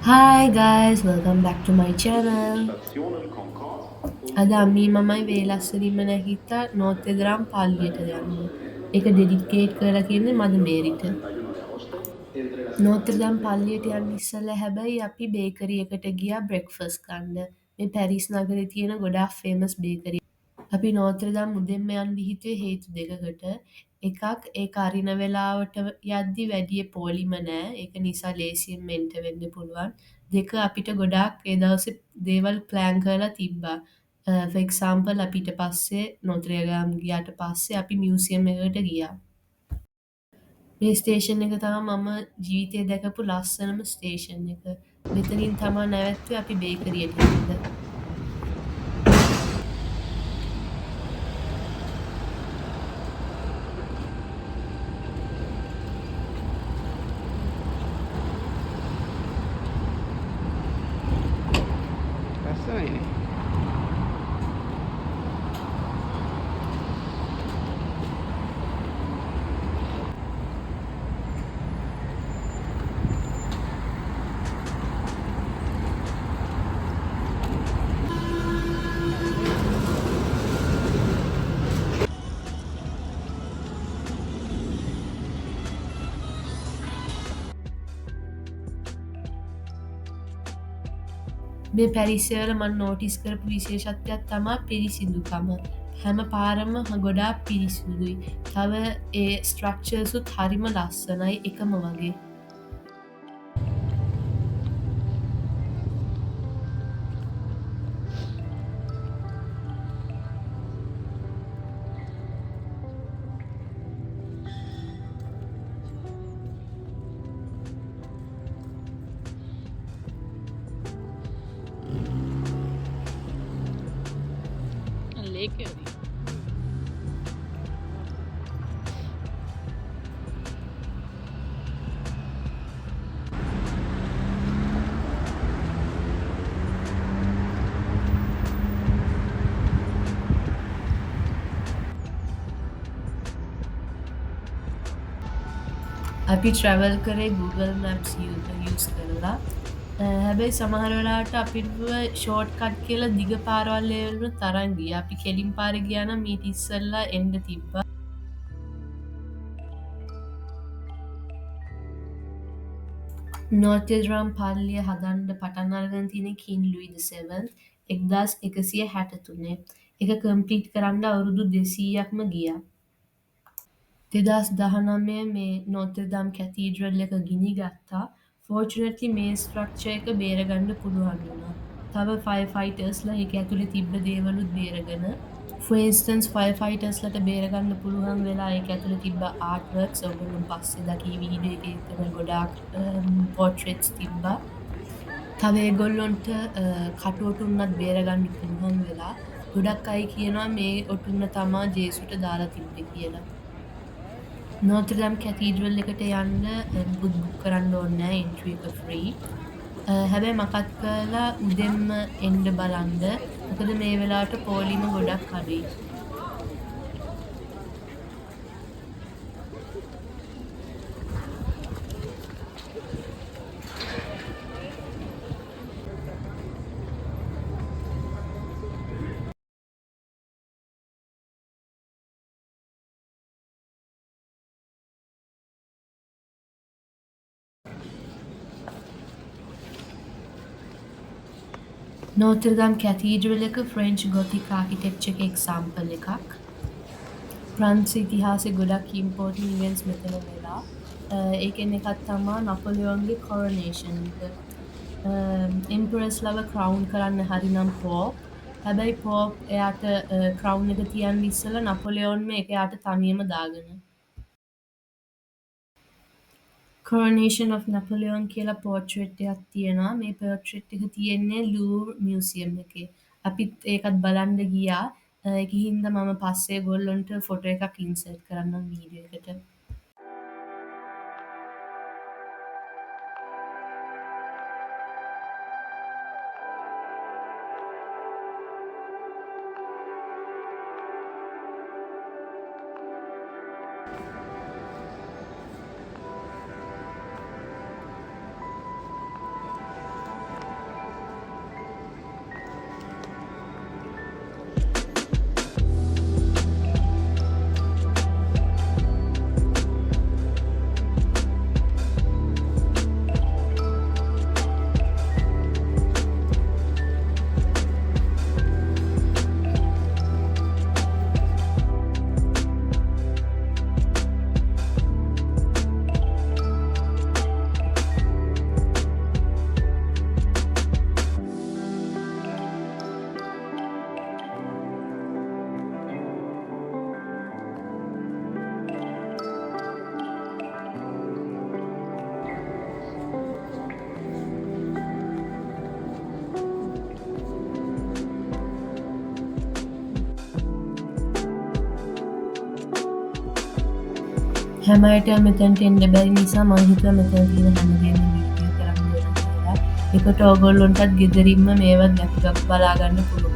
Hi guys, welcome back to my channel. Stationen Concorde අද und අම්මී මමයි වේලස්සරින්ම නැහිතා නෝතෙදරම් පල්ලියට යන්න. එක ඩෙඩිකේට් කරලා කියන්නේ මද මේරිට. 31 de agosto entre las නෝතෙදම් instalaciones del පල්ලියට යන්න Concorde. ඉස්සෙල්ලා හැබැයි අපි බේකරි එකට ගියා බ්‍රෙක්ෆාස්ට් ගන්න. මේ පැරිස් නගරේ තියෙන ගොඩාක් ෆේමස් බේකරි. අපි නෝත්‍රදම් උදෙන්ම යන්න හිතුවේ හේතු දෙකකට. එකක් ඒක අරින වෙලාවට යද්දි වැඩිය පෝලිම නෑ. ඒක නිසා ලේසියෙන් මෙන්ට වෙන්න පුළුවන්. දෙක අපිට ගොඩාක් ඒ දවසේ දේවල් ප්ලෑන් කරලා තිබ්බා. for example අපි ඊට පස්සේ නෝත්‍රේගම් ගියාට පස්සේ අපි මියුසියම් එකකට ගියා. මේ ස්ටේෂන් එක තමයි මම ජීවිතේ දැකපු ලස්සනම ස්ටේෂන් එක. මෙතනින් තමා නැවැත්තුවේ අපි බේකරියට යන්න. ලස්සනයිනේ. මේ පැරිස්සවල මන් නෝටිස් කරපු විශේෂත්වයක් තමා පිරිසිදුකම. හැම පාරම ගොඩා පිරිසිදුයි. තව ඒ ස්ට්‍රක්චර්සුත් හරිම ලස්සනයි එකම වගේ. ලේකදී. අපි ට්‍රැවල් කරේ Google Maps යස් කරලා. හැබැයි සමහර වෙලාට අපිට ෂෝට් කට් කියලා දිග පාරවල්ලවලු තරන්ගිය අපි කෙලින් පාර ගියන මීට ඉස්සල්ලා එන්ඩ තිබ්බ. නෝතෙදරම් පල්ලිය හදන්ඩ පටන්අරගෙන තියෙන කින් ලුයි ද සෙවන්ත් 1163 එක කම්ප්ලීට් කරන්න අවුරුදු 200ක්ම ගියා. 2019 මේ නෝතෙදම් කැතීඩ්‍රල් එක ගිනි ගත්තා. ෆෝර්චුනට්ලි මේ ස්ට්‍රක්චර් එක බේරගන්න පුළුවන් වුණා. තව ෆයර්ෆයිටර්ස්ලා ඒක ඇතුලේ තිබ්බ දේවලුත් බේරගෙන for instance ෆයර්ෆයිටර්ස්ලට බේරගන්න පුළුවන් වෙලා ඒක ඇතුලේ තිබ්බ ආර්ට් වර්ක්ස් ඔයගොල්ලෝ පස්සේ දකි වීඩියෝ එකේ එතන ගොඩාක් පෝර්ට්‍රේට්ස් තිබ්බා. තව ඒගොල්ලොන්ට කටුවටුන්නත් බේරගන්න පුළුවන් වෙලා. ගොඩක් අය කියනවා මේ ඔටුන්න තමා ජේසුට දාලා තිබ්බේ කියලා. නෝත්‍රඩම් කැතීඩ්‍රල් එකට යන්න බුක් කරන්න ඕනේ නෑ එන්ට්‍රි එක ෆ්‍රී. හැබැයි මතක් කරලා උදෙන්ම එන්න බලන්න. මොකද මේ වෙලාවට පෝලිම ගොඩක් අඩුයි. නෝත්‍රඩම් කැතීඩ්‍රල් එක ෆ්‍රෙන්ච් ගොතික් ආකිටෙක්චර් එකේ එක්සැම්පල් එකක්. ප්‍රංශ ඉතිහාසෙ ගොඩක් ඉම්පෝර්ටන්ට් ඉවෙන්ට්ස් මෙතන වෙලා. ඒකෙන් එකක් තමා නපොලියෝන්ගේ කොරනේෂන් එක. එම්පරස්ලව ක්‍රවුන් කරන්න හරිනම් පෝප්. හැබැයි පෝප් එයාට ක්‍රවුන් එක තියන්න ඉස්සෙල්ලා නපොලියෝන්ම ඒක එයාට තනියම දාගෙන. කොරනේෂන් of නැපොලියෝන් කියලා පෝර්ට්‍රේට් එකක් තියෙනවා. මේ පෝර්ට්‍රේට් එක තියෙන්නේ ලූවර් මියුසියම් එකේ. අපිත් ඒකත් බලන්න ගියා. ඒක හින්දා මම පස්සේ ඒගොල්ලන්ට ෆොටෝ එකක් ඉන්සර්ට් කරන්නම් වීඩියෝ එකට. හැම අයටම මෙතැනට එන්න බැරි නිසා මං හිතුවා මෙතන තියෙන හැමදේම වීඩියෝ කරන්න ඕන කියලා. එතකොට ඕගොල්ලොන්ටත් ගෙදරින්ම මේවත් දැක බලාගන්න පුළුවන්.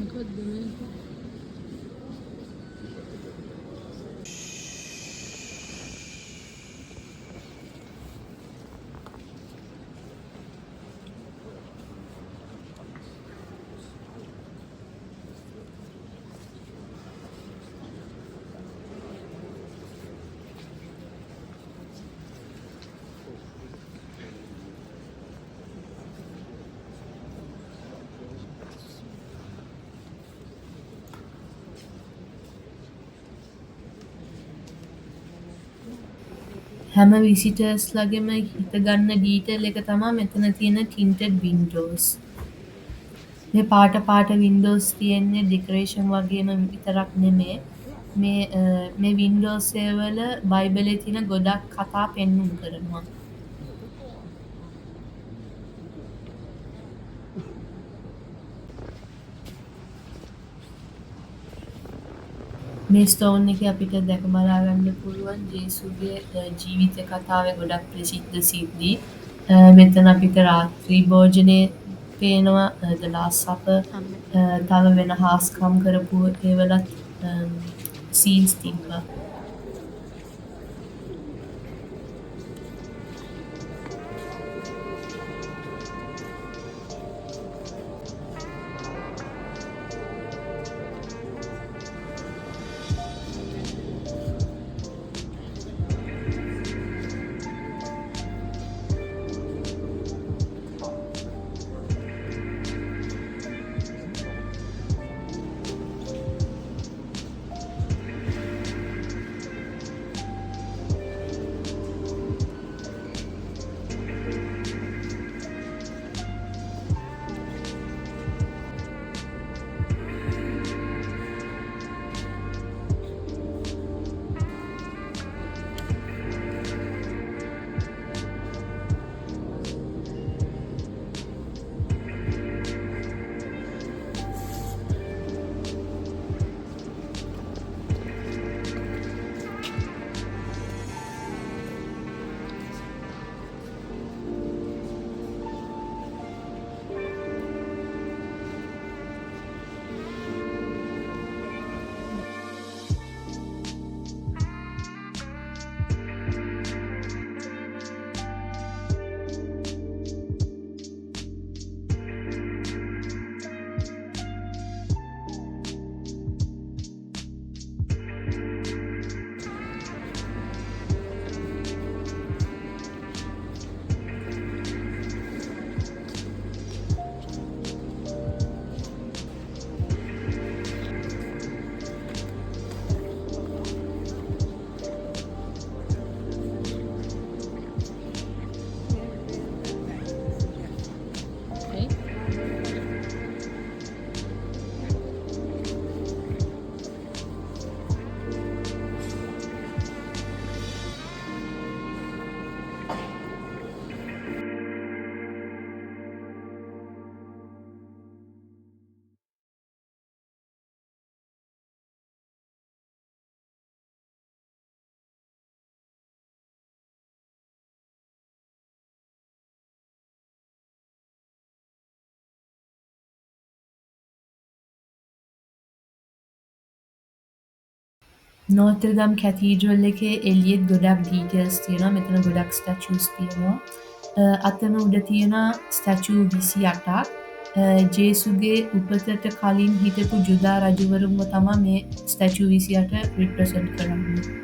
මොකක්ද මේක? හැම විසිටර්ස්ලගේම හිතගන්න ඩීටේල් එක තමා මෙතන තියෙන ටින්ටඩ් වින්ඩෝස්. මේ පාට වින්ඩෝස් තියෙන්නේ ඩෙකරේෂන් වගේම විතරක් නෙමේ. මේ වින්ඩෝස් වල බයිබලේ තියෙන ගොඩක් කතා පෙන්නුම් කරනවා. මේ ස්ටෝන් එකේ අපිට දැක බලා ගන්න පුළුවන් ජේසුගේ ජීවිත කතාවේ ගොඩක් ප්‍රසිද්ධ සිද්ධි. මෙතන අපිට රාත්‍රී භෝජනේ පේනවා, The Last Supper, තව වෙන හාස්කම් කරපු ඒවලත් සීන්ස් තිබ්බා. නෝත්‍රදම් කැතීඩ්‍රල් එකේ එලියෙත් ගොඩක් ඩීටේල්ස් තියෙනවා. මෙතන ගොඩක් ස්ටැචුස් තියෙනවා. අතන උඩ තියෙන ස්ටැචූ 28ක් ජේසුගේ උපතට කලින් හිටපු ජුදා රජවරුන්ව තමා මේ ස්ටැචූ 28 රිප්‍රසන්ට් කරන්නේ.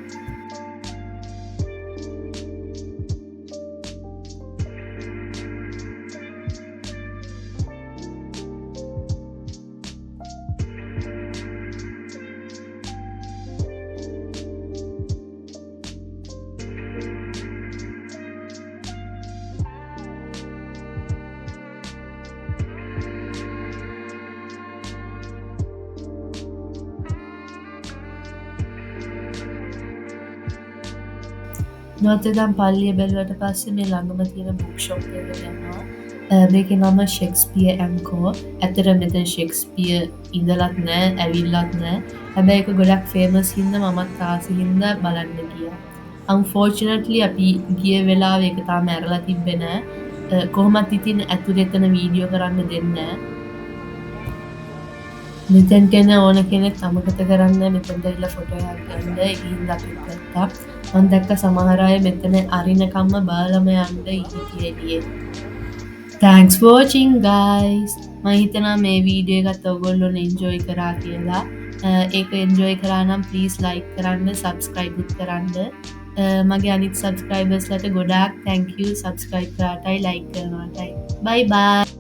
නෝත්‍රදම් පල්ලිය බැලුවට පස්සේ මේ ළඟම තියෙන බුක් ෂොප් එකට යනවා. මේකේ නම ෂෙක්ස්පියර් ඇන්ඩ් කෝ. ඇත්තට මෙතන ෂෙක්ස්පියර් ඉඳලත් නෑ, ඇවිල්ලත් නෑ. හැබැයි ඒක ගොඩක් ෆේමස් හින්දා මමත් ආස හින්දා බලන්න ගියා. Unfortunately අපි ගිය වෙලාවේ ඒක තාම ඇරලා තිබ්බේ නෑ. කොහොමත් ඉතින් ඇතුළේ එතන වීඩියෝ කරන්න දෙන්නේ නෑ. මෙතැන්ට එන ඕන කෙනෙක් අමතක කරන්න මෙතැන්ට ඇවිල්ලා ෆොටෝ එකක් ගන්න. ඒක හින්දා අපිත් ගත්තා. මම දැක්ක සමහර අය මෙතන අරිනකම්ම බලලම යන්න හිටියේ එළියේ. Thanks for watching guys. මම හිතනවා මේ වීඩියෝ එකත් ඔයගොල්ලෝ එන්ජොයි කරා කියලා. ඒක එන්ජොයි කරා නම් please like කරන්න, subscribe උත් කරන්න. මගේ අනිත් subscribers ලට ගොඩාක් thank you subscribe කරාටයි like කරනවාටයි. Bye bye.